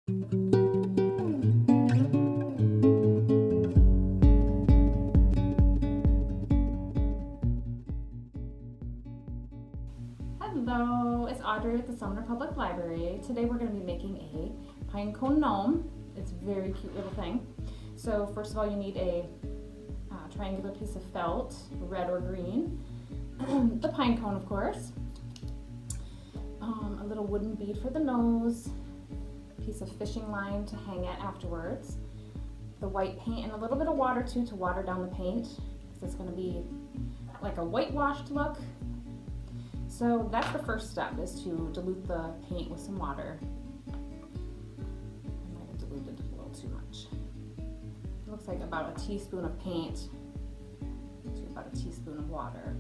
Hello, it's Audrey with the Sumner Public Library. Today we're going to be making a Pinecone Gnome. It's a very cute little thing. So first of all, you need a triangular piece of felt, red or green, the pine cone of course, a little wooden bead for the nose, a piece of fishing line to hang it afterwards, the white paint and a little bit of water too to water down the paint because it's going to be like a whitewashed look. So that's the first step, is to dilute the paint with some water. I might have diluted a little too much. It looks like about a teaspoon of paint to about a teaspoon of water.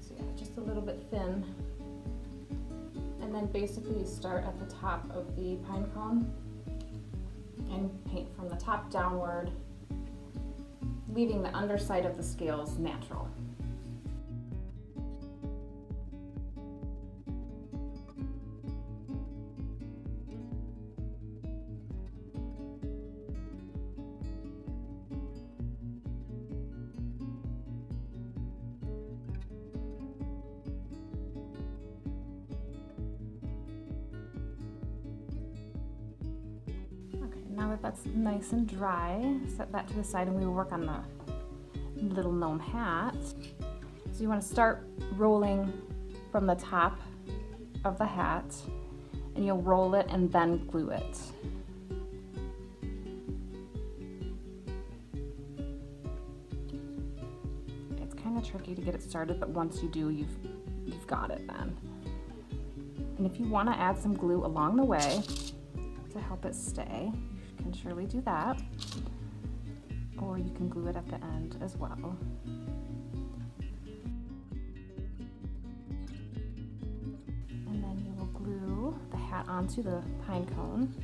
So yeah, just a little bit thin. And then basically you start at the top of the pine cone and paint from the top downward, leaving the underside of the scales natural. Now that that's nice and dry, set that to the side and we will work on the little gnome hat. So you want to start rolling from the top of the hat, and you'll roll it and then glue it. It's kind of tricky to get it started, but once you do, you've got it then. And if you want to add some glue along the way to help it stay, you can surely do that, or you can glue it at the end as well. And then you will glue the hat onto the pine cone.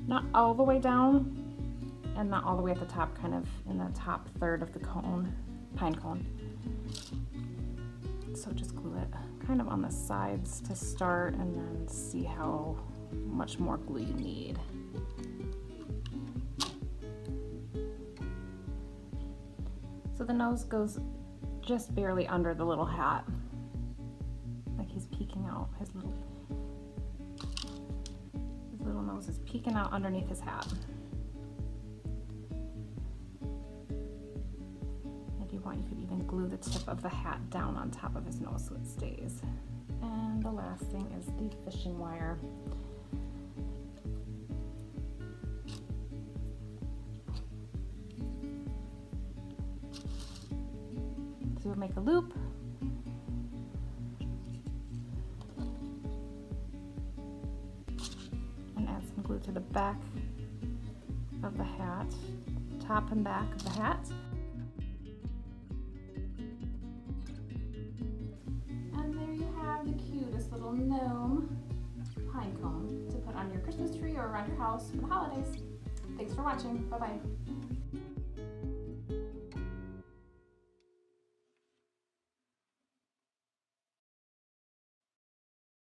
Not all the way down and not all the way at the top, kind of in the top third of the pine cone. So just glue it kind of on the sides to start, and then see how much more glue you need. So the nose goes just barely under the little hat, like he's peeking out. His little nose is peeking out underneath his hat. You could even glue the tip of the hat down on top of his nose so it stays. And the last thing is the fishing wire. So we'll make a loop. And add some glue to the back of the hat, top and back of the hat. The cutest little gnome pine cone to put on your Christmas tree or around your house for the holidays. Thanks for watching. Bye-bye.